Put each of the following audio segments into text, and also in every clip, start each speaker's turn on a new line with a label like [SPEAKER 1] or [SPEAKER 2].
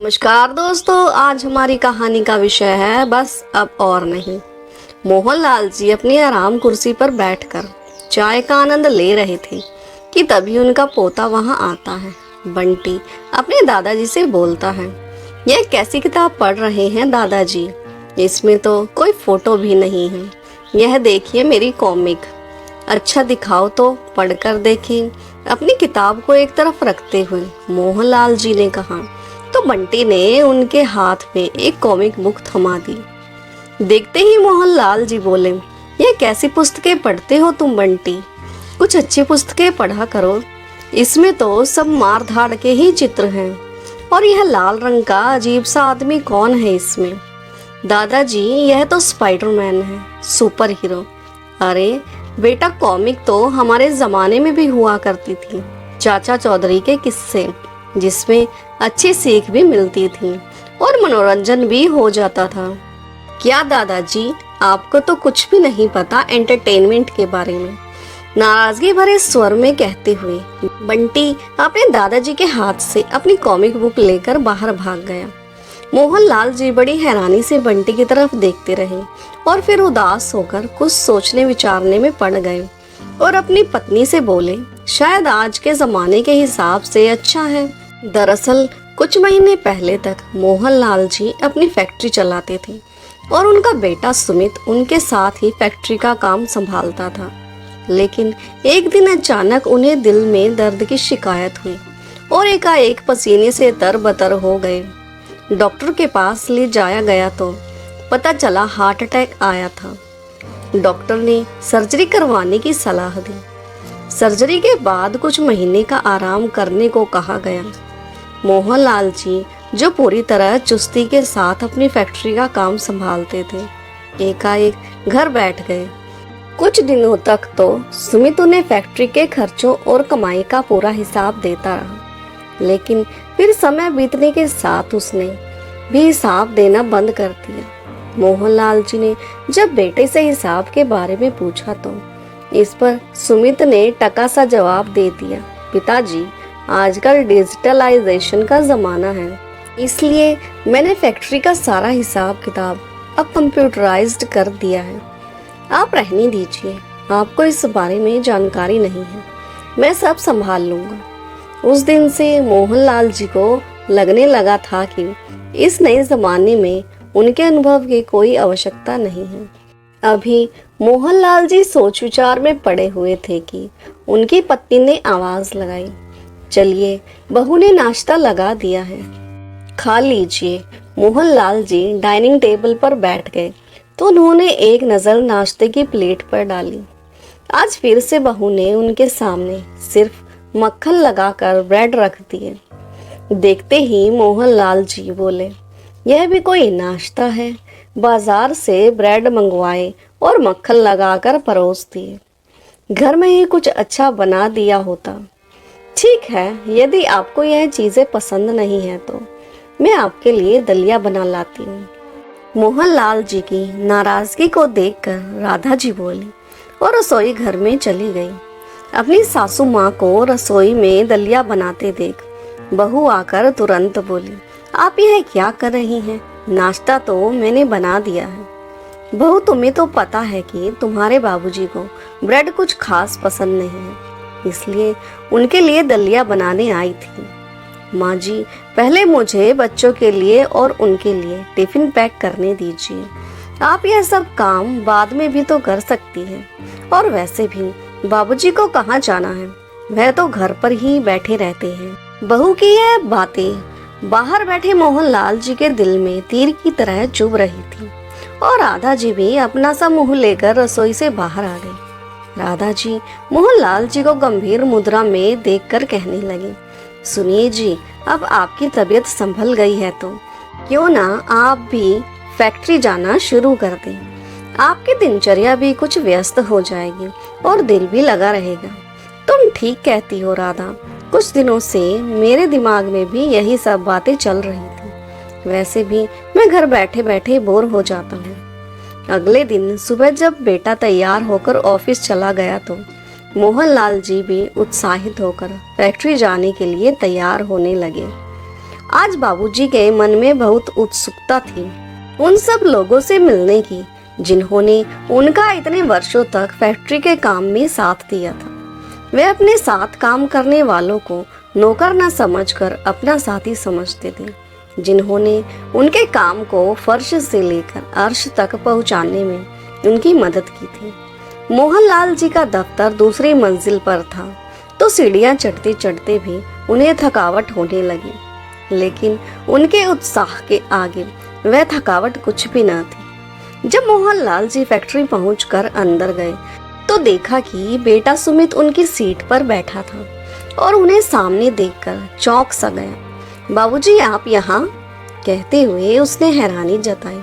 [SPEAKER 1] नमस्कार दोस्तों, आज हमारी कहानी का विषय है बस अब और नहीं। मोहनलाल जी अपनी आराम कुर्सी पर बैठकर चाय का आनंद ले रहे थे कि तभी उनका पोता वहां आता है। बंटी अपने दादाजी से बोलता है, यह कैसी किताब पढ़ रहे हैं दादाजी? इसमें तो कोई फोटो भी नहीं है। यह देखिए मेरी कॉमिक। अच्छा दिखाओ तो पढ़कर देखिए। अपनी किताब को एक तरफ रखते हुए मोहनलाल जी ने कहा। तो बंटी ने उनके हाथ में एक कॉमिक बुक थमा दी। देखते ही मोहनलाल जी बोले, यह कैसी पुस्तकें पढ़ते हो तुम बंटी? कुछ अच्छी पुस्तकें पढ़ा करो। इसमें तो सब मार धाड़ के ही चित्र हैं। और यह लाल रंग का अजीब सा आदमी कौन है इसमें? दादाजी, यह तो स्पाइडरमैन है, सुपर हीरो। अरे बेटा, कॉमिक तो हमारे जमाने में भी हुआ करती थी, चाचा चौधरी के किस्से, जिसमें अच्छी सीख भी मिलती थी और मनोरंजन भी हो जाता था। क्या दादाजी, आपको तो कुछ भी नहीं पता एंटरटेनमेंट के बारे में? नाराजगी भरे स्वर में कहते हुए बंटी अपने दादाजी के हाथ से अपनी कॉमिक बुक लेकर बाहर भाग गया। मोहनलाल जी बड़ी हैरानी से बंटी की तरफ देखते रहे और फिर उदास होकर कुछ सोचने विचारने में पड़ गए और अपनी पत्नी से बोले, शायद आज के जमाने के हिसाब से अच्छा है। दरअसल कुछ महीने पहले तक मोहनलाल जी अपनी फैक्ट्री चलाते थे और उनका बेटा सुमित उनके साथ ही फैक्ट्री का काम संभालता था। लेकिन एक दिन अचानक उन्हें दिल में दर्द की शिकायत हुई और एकाएक पसीने से तरबतर हो गए। डॉक्टर के पास ले जाया गया तो पता चला हार्ट अटैक आया था। डॉक्टर ने सर्जरी करवाने की सलाह दी। सर्जरी के बाद कुछ महीने का आराम करने को कहा गया। मोहनलाल जी, जो पूरी तरह चुस्ती के साथ अपनी फैक्ट्री का काम संभालते थे, एकाएक घर बैठ गए। कुछ दिनों तक तो सुमित उन्हें फैक्ट्री के खर्चों और कमाई का पूरा हिसाब देता रहा, लेकिन फिर समय बीतने के साथ उसने भी हिसाब देना बंद कर दिया। मोहनलाल जी ने जब बेटे से हिसाब के बारे में पूछा तो इस पर सुमित ने टका सा जवाब दे दिया, पिताजी, आजकल डिजिटलाइजेशन का जमाना है, इसलिए मैंने फैक्ट्री का सारा हिसाब किताब अब कंप्यूटराइज्ड कर दिया है। आप रहने दीजिए, आपको इस बारे में जानकारी नहीं है, मैं सब संभाल लूंगा। उस दिन से मोहनलाल जी को लगने लगा था कि इस नए जमाने में उनके अनुभव की कोई आवश्यकता नहीं है। अभी मोहनलाल जी सोच विचार में पड़े हुए थे कि उनकी पत्नी ने आवाज लगाई, चलिए बहू ने नाश्ता लगा दिया है, खा लीजिए। मोहनलाल जी डाइनिंग टेबल पर बैठ गए तो उन्होंने एक नजर नाश्ते की प्लेट पर डाली। आज फिर से बहू ने उनके सामने सिर्फ मक्खन लगाकर ब्रेड रख दिए। देखते ही मोहनलाल जी बोले, यह भी कोई नाश्ता है? बाजार से ब्रेड मंगवाए और मक्खन लगाकर परोस दिए। घर में ही कुछ अच्छा बना दिया होता। ठीक है, यदि आपको यह चीजें पसंद नहीं है तो मैं आपके लिए दलिया बना लाती हूँ। मोहनलाल जी की नाराजगी को देखकर राधा जी बोली और रसोई घर में चली गई। अपनी सासू माँ को रसोई में दलिया बनाते देख बहू आकर तुरंत बोली, आप यह क्या कर रही हैं? नाश्ता तो मैंने बना दिया है। बहू, तुम्हें तो पता है कि तुम्हारे बाबूजी को ब्रेड कुछ खास पसंद नहीं है, इसलिए उनके लिए दलिया बनाने आई थी। माँ जी, पहले मुझे बच्चों के लिए और उनके लिए टिफिन पैक करने दीजिए। आप यह सब काम बाद में भी तो कर सकती हैं। और वैसे भी बाबूजी को कहाँ जाना है, वह तो घर पर ही बैठे रहते हैं। बहू की यह बातें बाहर बैठे मोहनलाल जी के दिल में तीर की तरह चुभ रही थी और राधा जी भी अपना सा मुंह लेकर रसोई से बाहर आ गई। राधा जी मोहनलाल जी को गंभीर मुद्रा में देखकर कहने लगी, सुनिए जी, अब आपकी तबीयत संभल गई है तो क्यों ना आप भी फैक्ट्री जाना शुरू कर दें। आपकी दिनचर्या भी कुछ व्यस्त हो जाएगी और दिल भी लगा रहेगा। तुम ठीक कहती हो राधा, कुछ दिनों से मेरे दिमाग में भी यही सब बातें चल रही थी। वैसे भी मैं घर बैठे बैठे बोर हो जाता हूँ। अगले दिन सुबह जब बेटा तैयार होकर ऑफिस चला गया तो मोहनलाल जी भी उत्साहित होकर फैक्ट्री जाने के लिए तैयार होने लगे। आज बाबूजी के मन में बहुत उत्सुकता थी उन सब लोगों से मिलने की जिन्होंने उनका इतने वर्षों तक फैक्ट्री के काम में साथ दिया था। वे अपने साथ काम करने वालों को नौकर न समझकर अपना साथी समझते थे, जिन्होंने उनके काम को फर्श से लेकर अर्श तक पहुंचाने में उनकी मदद की थी। मोहनलाल जी का दफ्तर दूसरी मंजिल पर था, तो सीढ़ियां चढ़ते चढ़ते भी उन्हें थकावट होने लगी, लेकिन उनके उत्साह के आगे वह थकावट कुछ भी न थी। जब मोहनलाल जी फैक्ट्री पहुंचकर अंदर गए तो देखा कि बेटा सुमित उनकी सीट पर बैठा था और उन्हें सामने देखकर चौंक सा गया। बाबूजी आप यहाँ? कहते हुए उसने हैरानी जताई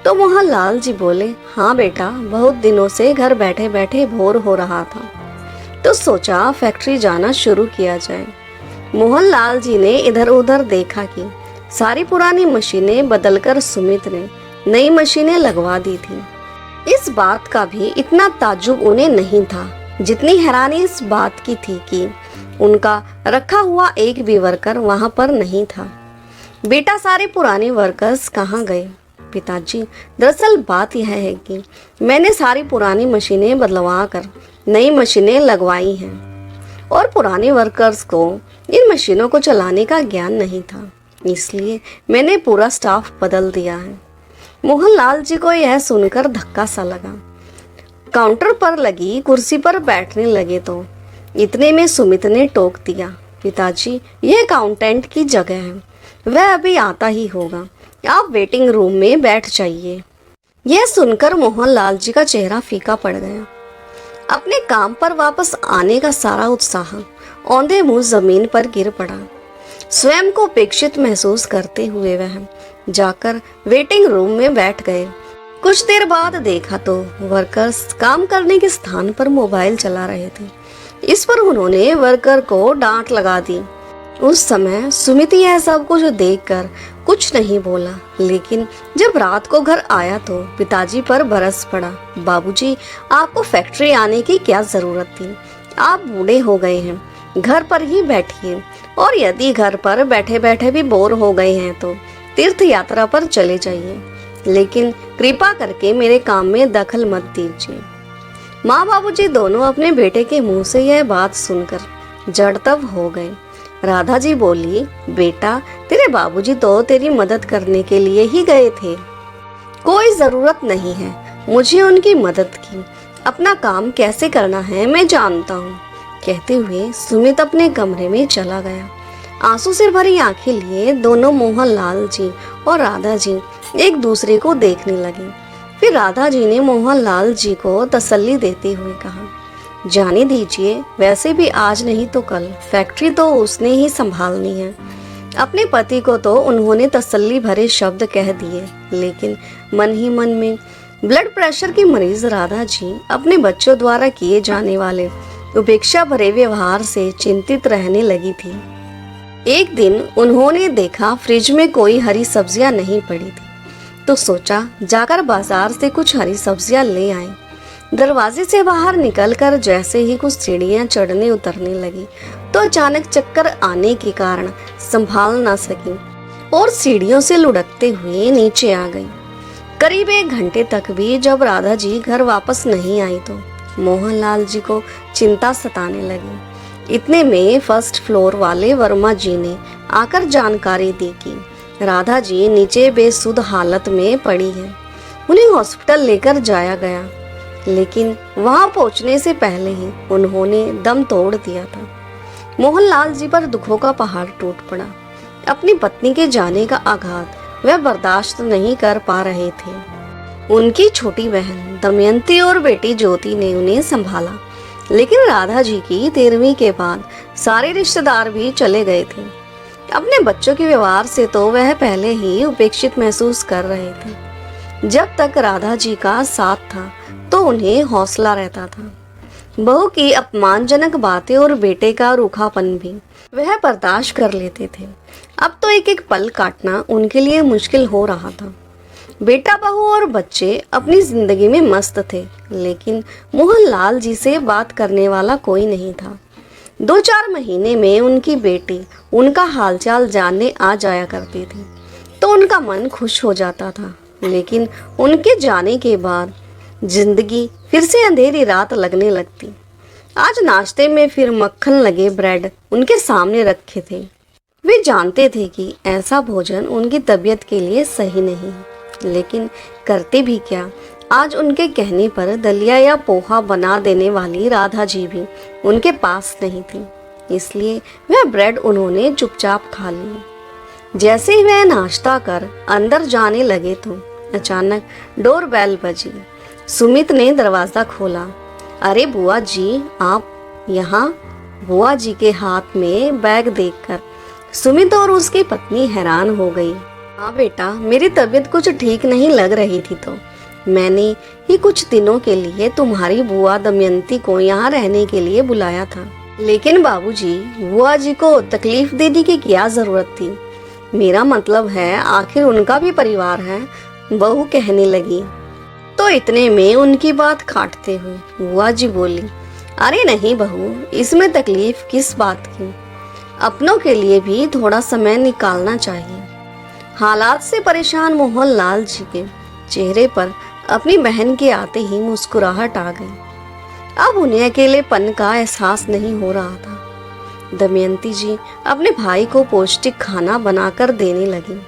[SPEAKER 1] तो मोहनलाल जी बोले, हाँ बेटा, बहुत दिनों से घर बैठे बैठे बोर हो रहा था तो सोचा फैक्ट्री जाना शुरू किया जाए। मोहनलाल जी ने इधर उधर देखा कि सारी पुरानी मशीनें बदलकर सुमित ने नई मशीनें लगवा दी थी। इस बात का भी इतना ताज्जुब उन्हें नहीं था जितनी हैरानी इस बात की थी कि उनका रखा हुआ एक भी वर्कर वहां पर नहीं था। बेटा सारे पुराने वर्कर्स कहाँ गए? पिताजी, दरअसल बात यह है कि मैंने सारी पुरानी मशीनें बदलवा कर नई मशीनें लगवाई हैं और पुराने वर्कर्स को इन मशीनों को चलाने का ज्ञान नहीं था, इसलिए मैंने पूरा स्टाफ बदल दिया है। मोहनलाल जी को यह सुनकर धक्का सा लगा। काउंटर पर लगी कुर्सी पर बैठने लगे तो इतने में सुमित ने टोक दिया, पिताजी यह अकाउंटेंट की जगह है, वह अभी आता ही होगा, आप वेटिंग रूम में बैठ जाइए। यह सुनकर मोहनलाल जी का चेहरा फीका पड़ गया। अपने काम पर वापस आने का सारा उत्साह औंधे मुंह जमीन पर गिर पड़ा। स्वयं को उपेक्षित महसूस करते हुए वह जाकर वेटिंग रूम में बैठ गए। कुछ देर बाद देखा तो वर्कर्स काम करने के स्थान पर मोबाइल चला रहे थे। इस पर उन्होंने वर्कर को डांट लगा दी। उस समय सुमित यह सब कुछ देखकर कुछ नहीं बोला, लेकिन जब रात को घर आया तो पिताजी पर बरस पड़ा। बाबूजी, आपको फैक्ट्री आने की क्या जरूरत थी? आप बूढ़े हो गए हैं, घर पर ही बैठिए, और यदि घर पर बैठे बैठे भी बोर हो गए हैं तो तीर्थ यात्रा पर चले जाइए, लेकिन कृपा करके मेरे काम में दखल मत दीजिए। माँ बाबूजी दोनों अपने बेटे के मुंह से यह बात सुनकर जड़तब हो गए। राधा जी बोली, बेटा तेरे बाबूजी तो तेरी मदद करने के लिए ही गए थे, कोई जरूरत नहीं है मुझे उनकी मदद की, अपना काम कैसे करना है मैं जानता हूँ। कहते हुए सुमित अपने कमरे में चला गया। आंसू से भरी आंखें लिए दोनों मोहनलाल जी और राधा जी एक दूसरे को देखने लगे। फिर राधा जी ने मोहनलाल जी को तसल्ली देते हुए कहा, जाने दीजिए, वैसे भी आज नहीं तो कल फैक्ट्री तो उसने ही संभालनी है। अपने पति को तो उन्होंने तसल्ली भरे शब्द कह दिए, लेकिन मन ही मन में ब्लड प्रेशर की मरीज राधा जी अपने बच्चों द्वारा किए जाने वाले उपेक्षा भरे व्यवहार से चिंतित रहने लगी थी। एक दिन उन्होंने देखा फ्रिज में कोई हरी सब्जियां नहीं पड़ी थी, तो सोचा जाकर बाजार से कुछ हरी सब्जियां ले आए। दरवाजे से बाहर निकलकर जैसे ही कुछ सीढ़ियां चढ़ने उतरने लगी तो अचानक चक्कर आने के कारण संभाल ना सकी और सीढ़ियों से लुढ़कते हुए नीचे आ गई। करीब 1 घंटे तक भी जब राधा जी घर वापस नहीं आई तो मोहनलाल जी को चिंता सताने लगी। इतने में फर्स्ट फ्लोर वाले वर्मा जी ने आकर जानकारी दी कि राधा जी नीचे बेसुध हालत में पड़ी है। उन्हें हॉस्पिटल लेकर जाया गया, लेकिन वहां पहुंचने से पहले ही उन्होंने दम तोड़ दिया था। मोहनलाल जी पर दुखों का पहाड़ टूट पड़ा। अपनी पत्नी के जाने का आघात वह बर्दाश्त नहीं कर पा रहे थे। उनकी छोटी बहन दमयंती और बेटी ज्योति ने उन्हें संभाला, लेकिन राधा जी की 13वीं के बाद सारे रिश्तेदार भी चले गए थे। अपने बच्चों के व्यवहार से तो वह पहले ही उपेक्षित महसूस कर रहे थे। जब तक राधा जी का साथ था तो उन्हें हौसला रहता था। बहू की अपमानजनक बातें और बेटे का रूखापन भी वह बर्दाश्त कर लेते थे। अब तो एक एक पल काटना उनके लिए मुश्किल हो रहा था। बेटा बहू और बच्चे अपनी जिंदगी में मस्त थे, लेकिन मोहनलाल जी से बात करने वाला कोई नहीं था। 2-4 महीने में उनकी बेटी उनका हालचाल जानने आ जाया करती थी तो उनका मन खुश हो जाता था। लेकिन उनके जाने के बाद जिंदगी फिर से अंधेरी रात लगने लगती। आज नाश्ते में फिर मक्खन लगे ब्रेड उनके सामने रखे थे। वे जानते थे कि ऐसा भोजन उनकी तबीयत के लिए सही नहीं है, लेकिन करते भी क्या। आज उनके कहने पर दलिया या पोहा बना देने वाली राधा जी भी उनके पास नहीं थी, इसलिए वह ब्रेड उन्होंने चुपचाप खा ली। जैसे ही वह नाश्ता कर अंदर जाने लगे तो अचानक डोरबेल बजी। सुमित ने दरवाज़ा खोला। अरे बुआ जी, आप यहाँ? बुआ जी के हाथ में बैग देखकर सुमित और उसकी पत्नी हैरान हो गई। हाँ बेटा, मेरी तबीयत कुछ ठीक नहीं लग रही थी तो मैंने ही कुछ दिनों के लिए तुम्हारी बुआ दमयंती को यहाँ रहने के लिए बुलाया था। लेकिन बाबूजी, बुआ जी को तकलीफ देने की क्या जरूरत थी? मेरा मतलब है आखिर उनका भी परिवार है, बहू कहने लगी। तो इतने में उनकी बात काटते हुए बुआ जी बोली, अरे नहीं बहू, इसमें तकलीफ किस बात की? अपनों के लिए भी थोड़ा समय निकालना चाहिए। हालात से परेशान मोहनलाल जी के चेहरे पर अपनी बहन के आते ही मुस्कुराहट आ गई। अब उन्हें अकेलेपन का एहसास नहीं हो रहा था। दमयंती जी अपने भाई को पौष्टिक खाना बनाकर देने लगी।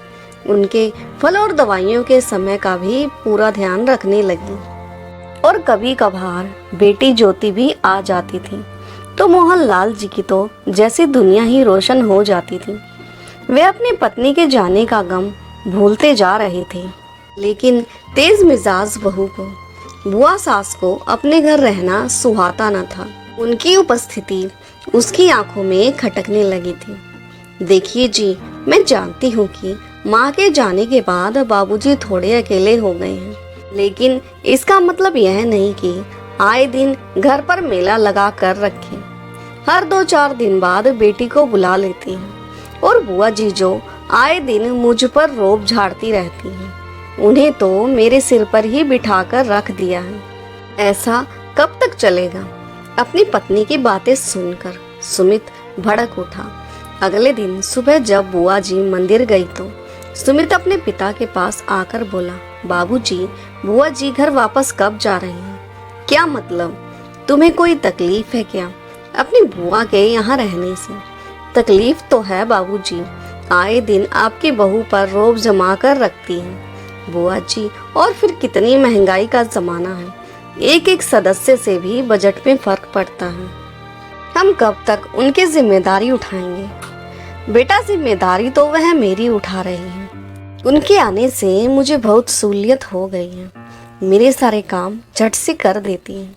[SPEAKER 1] उनके फल और दवाइयों के समय का भी पूरा ध्यान रखने लगी। और कभी कभार बेटी ज्योति भी आ जाती थी तो मोहनलाल जी की तो जैसी दुनिया ही रोशन हो जाती थी। वे अपनी पत्नी के जाने का गम भूलते जा रहे थे। लेकिन तेज मिजाज बहू को, बुआ सास को अपने घर रहना सुहाता न था। उनकी उपस्थिति उसकी आंखों में खटकने लगी थी। देखिए जी, मैं जानती हूँ कि माँ के जाने के बाद बाबूजी थोड़े अकेले हो गए हैं, लेकिन इसका मतलब यह नहीं कि आए दिन घर पर मेला लगा कर रखें। हर 2-4 दिन बाद बेटी को बुला लेती हैं और बुआ जी जो आए दिन मुझ पर रोब झाड़ती रहती हैं, उन्हें तो मेरे सिर पर ही बिठाकर रख दिया है। ऐसा कब तक चलेगा? अपनी पत्नी की बातें सुनकर सुमित भड़क उठा। अगले दिन सुबह जब बुआ जी मंदिर गई तो सुमित अपने पिता के पास आकर बोला, बाबूजी, बुआ जी घर वापस कब जा रही हैं? क्या मतलब? तुम्हें कोई तकलीफ है क्या अपनी बुआ के यहाँ रहने से? तकलीफ तो है बाबूजी, आए दिन आपकी बहू पर रोब जमा कर रखती हैं बुआ जी। और फिर कितनी महंगाई का जमाना है, एक एक सदस्य से भी बजट में फर्क पड़ता है। हम कब तक उनकी जिम्मेदारी उठाएंगे? बेटा, जिम्मेदारी तो वह मेरी उठा रही है। उनके आने से मुझे बहुत सहूलियत हो गई है। मेरे सारे काम झट से कर देती हैं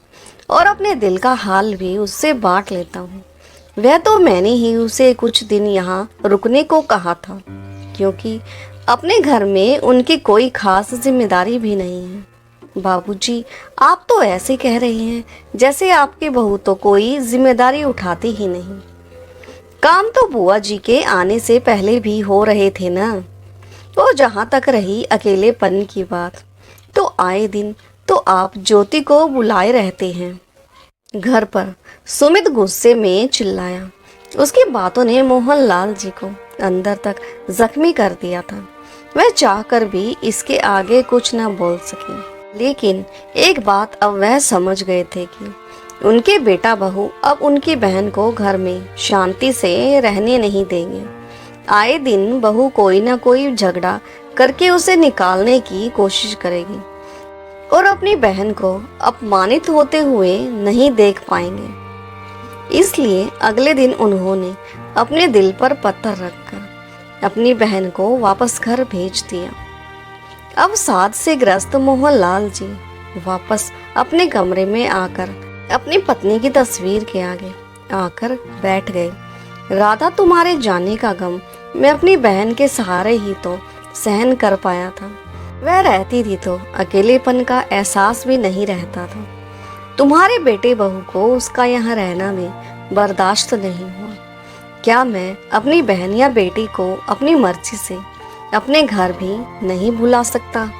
[SPEAKER 1] और अपने दिल का हाल भी उससे बांट लेता हूँ। वह तो मैंने ही उसे कुछ दिन यहाँ रुकने को कहा था, क्योंकि अपने घर में उनकी कोई खास जिम्मेदारी भी नहीं है। बाबूजी, आप तो ऐसे कह रहे हैं जैसे आपकी बहू तो कोई जिम्मेदारी उठाती ही नहीं। काम तो बुआ जी के आने से पहले भी हो रहे थे ना। वो जहाँ तक रही अकेलेपन की बात, तो आए दिन तो आप ज्योति को बुलाए रहते हैं घर पर। सुमित गुस्से में चिल्लाया। उसकी बातों ने मोहनलाल जी को अंदर तक जख्मी कर दिया था। वह चाहकर भी इसके आगे कुछ न बोल सके। लेकिन एक बात अब वह समझ गए थे कि उनके बेटा बहू अब उनकी बहन को घर में शांति से रहने नहीं देंगे। आए दिन बहू कोई ना कोई झगड़ा करके उसे निकालने की कोशिश करेगी और अपनी बहन को अपमानित होते हुए नहीं देख पाएंगे। इसलिए अगले दिन उन्होंने अपने दिल पर पत्थर रखकर अपनी बहन को वापस घर भेज दिया। अब साध से ग्रस्त मोहनलाल जी वापस अपने कमरे में आकर अपनी पत्नी की तस्वीर के आगे आकर बैठ गए। राधा, तुम्हारे जाने का गम मैं अपनी बहन के सहारे ही तो सहन कर पाया था। वह रहती थी तो अकेलेपन का एहसास भी नहीं रहता था। तुम्हारे बेटे बहू को उसका यहाँ रहना में बर्दाश्त नहीं हुआ। क्या मैं अपनी बहन या बेटी को अपनी मर्जी से अपने घर भी नहीं बुला सकता?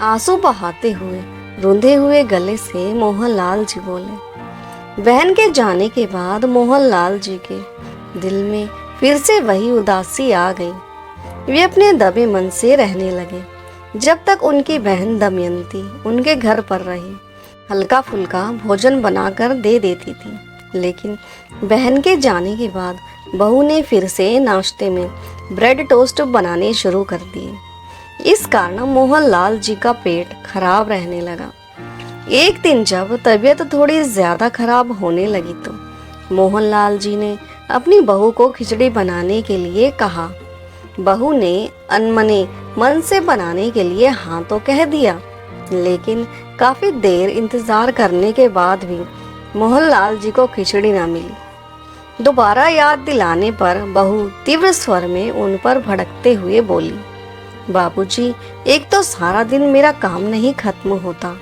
[SPEAKER 1] आंसू बहाते हुए रुंधे हुए गले से मोहनलाल जी बोले, बहन के जाने के बाद मोहनलाल जी के दिल में फिर से वही उदासी आ गई। वे अपने दबे मन से रहने लगे। जब तक उनकी बहन दमयंती उनके घर पर रही, हल्का फुल्का भोजन बनाकर दे देती थी, लेकिन बहन के जाने के बाद बहू ने फिर से नाश्ते में ब्रेड टोस्ट बनाने शुरू कर दिए। इस कारण मोहनलाल जी का पेट खराब रहने लगा। एक दिन जब तबीयत थोड़ी ज्यादा खराब होने लगी तो मोहनलाल जी ने अपनी बहू को खिचड़ी बनाने के लिए कहा। बहू ने अनमने मन से बनाने के लिए हाँ तो कह दिया, लेकिन काफी देर इंतजार करने के बाद भी मोहनलाल जी को खिचड़ी ना मिली। दोबारा याद दिलाने पर बहू तीव्र स्वर में उन पर भड़कते हुए बोली, बाबूजी, एक तो सारा दिन मेरा काम नहीं खत्म होता,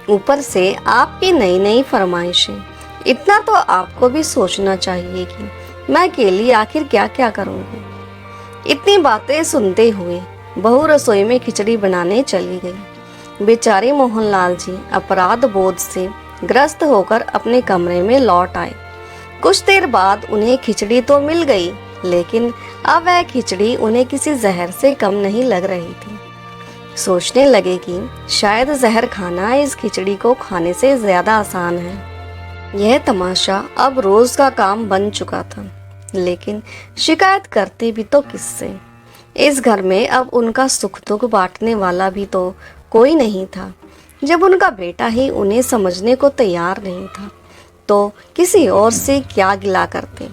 [SPEAKER 1] ऊपर से आपकी नई नई फरमाइशें। इतना तो आपको भी सोचना चाहिए कि मैं अकेली आखिर क्या क्या करूंगी। इतनी बातें सुनते हुए बहू रसोई में खिचड़ी बनाने चली गई। बेचारे मोहनलाल जी अपराध बोध से ग्रस्त होकर अपने कमरे में लौट आए। कुछ देर बाद उन्हें खिचड़ी तो मिल गई, लेकिन अब वह खिचड़ी उन्हें किसी जहर से कम नहीं लग रही थी। सोचने लगे कि शायद जहर खाना इस खिचड़ी को खाने से ज्यादा आसान है। यह तमाशा अब रोज का काम बन चुका था, लेकिन शिकायत करते भी तो किससे। इस घर में अब उनका सुख दुख बांटने वाला भी तो कोई नहीं था। जब उनका बेटा ही उन्हें समझने को तैयार नहीं था तो किसी और से क्या गिला करते।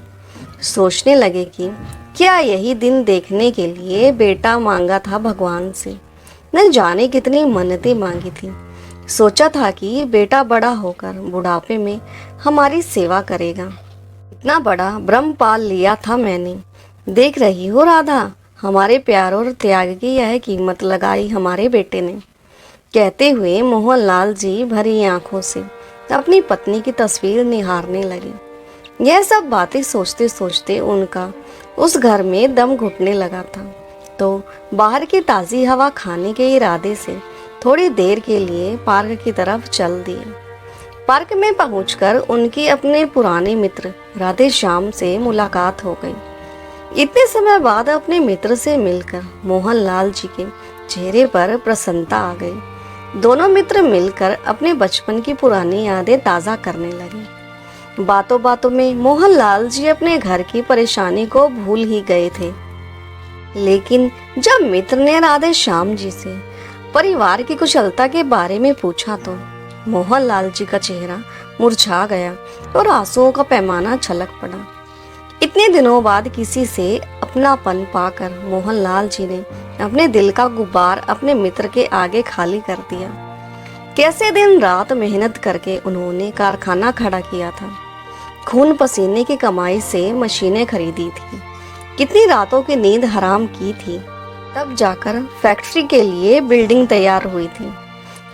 [SPEAKER 1] सोचने लगे कि क्या यही दिन देखने के लिए बेटा मांगा था भगवान से। न जाने कितनी मन्नतें मांगी थी। सोचा था कि बेटा बड़ा होकर बुढ़ापे में हमारी सेवा करेगा। इतना बड़ा ब्रह्म पाल लिया था मैंने। देख रही हो राधा, हमारे प्यार और त्याग की यह कीमत लगाई हमारे बेटे ने। कहते हुए मोहनलाल जी भरी आंखों से अपनी पत्नी की तस्वीर निहारने लगे। यह सब बातें सोचते सोचते उनका उस घर में दम घुटने लगा था, तो बाहर की ताज़ी हवा खाने के इरादे से थोड़ी देर के लिए पार्क की तरफ चल दिए। पार्क में पहुंचकर उनकी अपने पुराने मित्र राधे श्याम से मुलाकात हो गई। इतने समय बाद अपने मित्र से मिलकर मोहनलाल जी के चेहरे पर प्रसन्नता आ गई। दोनों मित्र मिलकर अपने बचपन की पुरानी यादें ताज़ा करने लगे। बातों बातों में मोहनलाल जी अपने घर की परेशानी को भूल ही गए थे। लेकिन जब मित्र ने राधे श्याम जी से परिवार की कुशलता के बारे में पूछा तो मोहनलाल जी का चेहरा मुरझा गया और आंसुओं का पैमाना छलक पड़ा। इतने दिनों बाद किसी से अपनापन पाकर मोहनलाल जी ने अपने दिल का गुब्बार अपने मित्र के आगे खाली कर दिया। कैसे दिन रात मेहनत करके उन्होंने कारखाना खड़ा किया था, खून पसीने की कमाई से मशीनें खरीदी थी, कितनी रातों की नींद हराम की थी, तब जाकर फैक्ट्री के लिए बिल्डिंग तैयार हुई थी।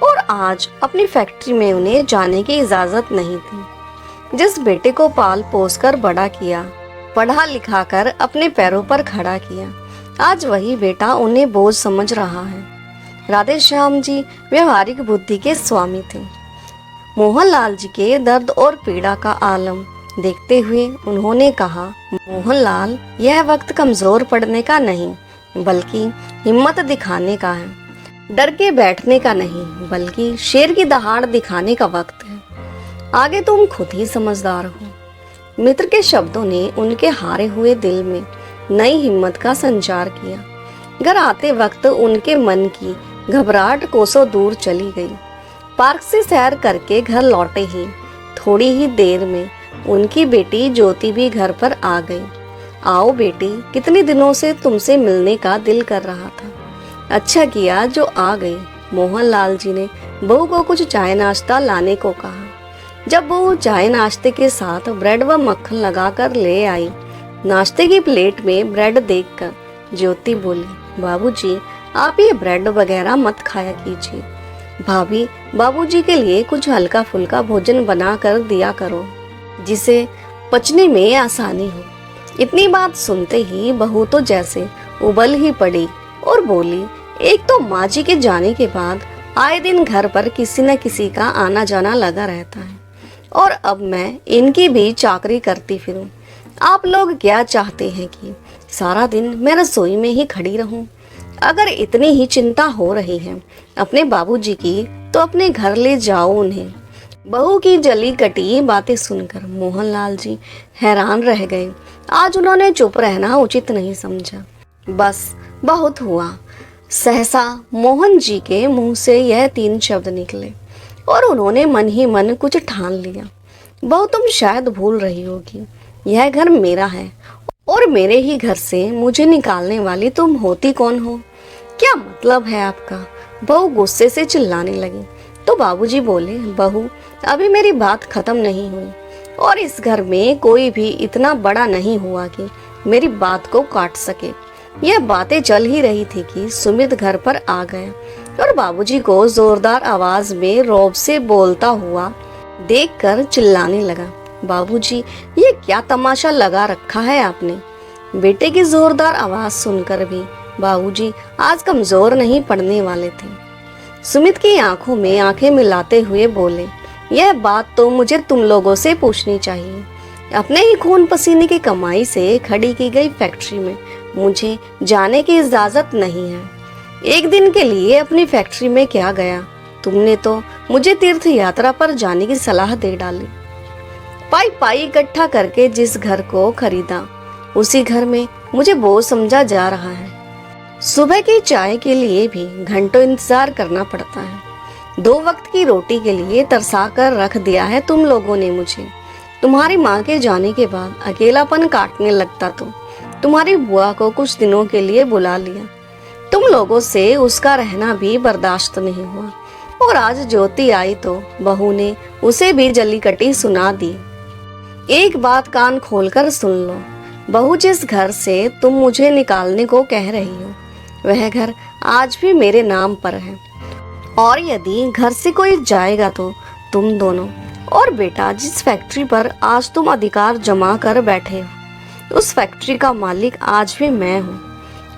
[SPEAKER 1] और आज अपनी फैक्ट्री में उन्हें जाने की इजाजत नहीं थी। जिस बेटे को पाल पोस कर बड़ा किया, पढ़ा लिखा कर अपने पैरों पर खड़ा किया, आज वही बेटा उन्हें बोझ समझ रहा है। राधे श्याम जी व्यवहारिक बुद्धि के स्वामी थे। मोहनलाल जी के दर्द और पीड़ा का आलम देखते हुए उन्होंने कहा, मोहनलाल, यह वक्त कमजोर पड़ने का नहीं बल्कि हिम्मत दिखाने का है। डर के बैठने का नहीं बल्कि शेर की दहाड़ दिखाने का वक्त है। आगे तुम खुद ही समझदार हो। मित्र के शब्दों ने उनके हारे हुए दिल में नई हिम्मत का संचार किया। घर आते वक्त उनके मन की घबराहट कोसों दूर चली गई। पार्क से सैर करके घर लौटे ही थोड़ी ही देर में उनकी बेटी ज्योति भी घर पर आ गई। आओ बेटी, कितने दिनों से तुमसे मिलने का दिल कर रहा था। अच्छा किया जो आ गई। मोहनलाल जी ने बहू को कुछ चाय नाश्ता लाने को कहा। जब बहू चाय नाश्ते के साथ ब्रेड व मक्खन लगाकर ले आई, नाश्ते की प्लेट में ब्रेड देखकर ज्योति बोली, बाबूजी, आप ये ब्रेड वगैरह मत खाया कीजिए। भाभी, बाबूजी के लिए कुछ हल्का फुल्का भोजन बना कर दिया करो, जिसे पचने में आसानी हो। इतनी बात सुनते ही बहू तो जैसे उबल ही पड़ी और बोली, एक तो माँ जी के जाने के बाद आए दिन घर पर किसी न किसी का आना जाना लगा रहता है। और अब मैं इनकी भी चाकरी करती फिरूं। आप लोग क्या चाहते हैं कि सारा दिन मैं रसोई में ही खड़ी रहूं? अगर इतनी ही चिंता हो रही है अपने बाबूजी की तो अपने घर ले जाओ उन्हें। बहू की जली कटी बातें सुनकर मोहनलाल जी हैरान रह गए। आज उन्होंने चुप रहना उचित नहीं समझा। बस बहुत हुआ। सहसा मोहन जी के मुंह से यह 3 शब्द निकले और उन्होंने मन ही मन कुछ ठान लिया। बहू, तुम शायद भूल रही होगी, यह घर मेरा है और मेरे ही घर से मुझे निकालने वाली तुम होती कौन हो? क्या मतलब है आपका? बहू गुस्से से चिल्लाने लगी तो बाबूजी बोले, बहू, अभी मेरी बात खत्म नहीं हुई और इस घर में कोई भी इतना बड़ा नहीं हुआ कि मेरी बात को काट सके। यह बातें चल ही रही थी कि सुमित घर पर आ गया और बाबूजी को जोरदार आवाज में रौब से बोलता हुआ देखकर चिल्लाने लगा, बाबूजी, ये क्या तमाशा लगा रखा है आपने? बेटे की जोरदार आवाज सुनकर भी बाबूजी आज कमजोर नहीं पड़ने वाले थे। सुमित की आंखों में आंखें मिलाते हुए बोले, यह बात तो मुझे तुम लोगों से पूछनी चाहिए। अपने ही खून पसीने की कमाई से खड़ी की गई फैक्ट्री में मुझे जाने की इजाजत नहीं है। एक दिन के लिए अपनी फैक्ट्री में क्या गया? तुमने तो मुझे तीर्थ यात्रा पर जाने की सलाह दे डाली। पाई पाई इकट्ठा करके जिस घर को खरीदा उसी घर में मुझे बोझ समझा जा रहा है। सुबह की चाय के लिए भी घंटों इंतजार करना पड़ता है। 2 वक्त की रोटी के लिए तरसा कर रख दिया है तुम लोगों ने मुझे। तुम्हारी माँ के जाने के बाद अकेलापन काटने लगता तो तुम्हारी बुआ को कुछ दिनों के लिए बुला लिया। तुम लोगों से उसका रहना भी बर्दाश्त नहीं हुआ और आज ज्योति आई तो बहू ने उसे भी जली कटी सुना दी। एक बात कान खोलकर सुन लो, बहू, जिस घर से तुम मुझे निकालने को कह रही हो वह घर आज भी मेरे नाम पर है और यदि घर से कोई जाएगा तो तुम दोनों। और बेटा, जिस फैक्ट्री पर आज तुम अधिकार जमा कर बैठे हो उस फैक्ट्री का मालिक आज भी मैं हूँ।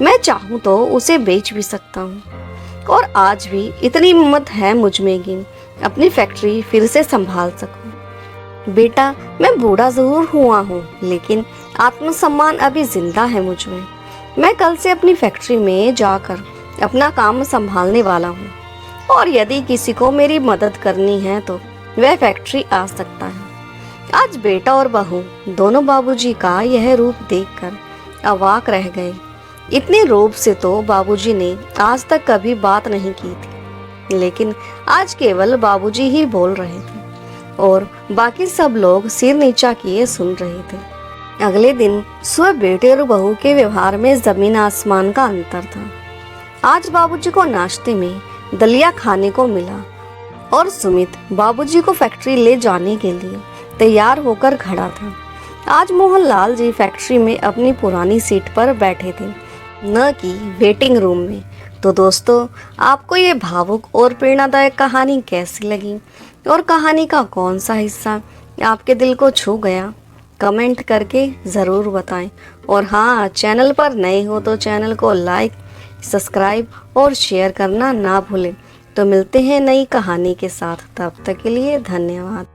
[SPEAKER 1] मैं चाहूँ तो उसे बेच भी सकता हूँ और आज भी इतनी हिम्मत है मुझ में कि अपनी फैक्ट्री फिर से संभाल सकूं। बेटा, मैं बूढ़ा जरूर हुआ हूँ लेकिन आत्मसम्मान अभी जिंदा है मुझ में। मैं कल से अपनी फैक्ट्री में जाकर अपना काम संभालने वाला हूँ और यदि किसी को मेरी मदद करनी है तो वह फैक्ट्री आ सकता है। आज बेटा और बहू दोनों बाबूजी का यह रूप देखकर अवाक रह गए। इतने रूप से तो बाबूजी ने आज तक कभी बात नहीं की थी, लेकिन आज केवल बाबूजी ही बोल रहे थे और बाकी सब लोग सिर नीचा किए सुन रहे थे। अगले दिन सुबह बेटे और बहू के व्यवहार में जमीन आसमान का अंतर था। आज बाबूजी को नाश्ते में दलिया खाने को मिला और सुमित बाबूजी को फैक्ट्री ले जाने के लिए तैयार होकर खड़ा था। आज मोहनलाल जी फैक्ट्री में अपनी पुरानी सीट पर बैठे थे, न कि वेटिंग रूम में। तो दोस्तों, आपको ये भावुक और प्रेरणादायक कहानी कैसी लगी और कहानी का कौन सा हिस्सा आपके दिल को छू गया? कमेंट करके ज़रूर बताएं। और हाँ, चैनल पर नए हो तो चैनल को लाइक, सब्सक्राइब और शेयर करना ना भूलें। तो मिलते हैं नई कहानी के साथ, तब तक के लिए धन्यवाद।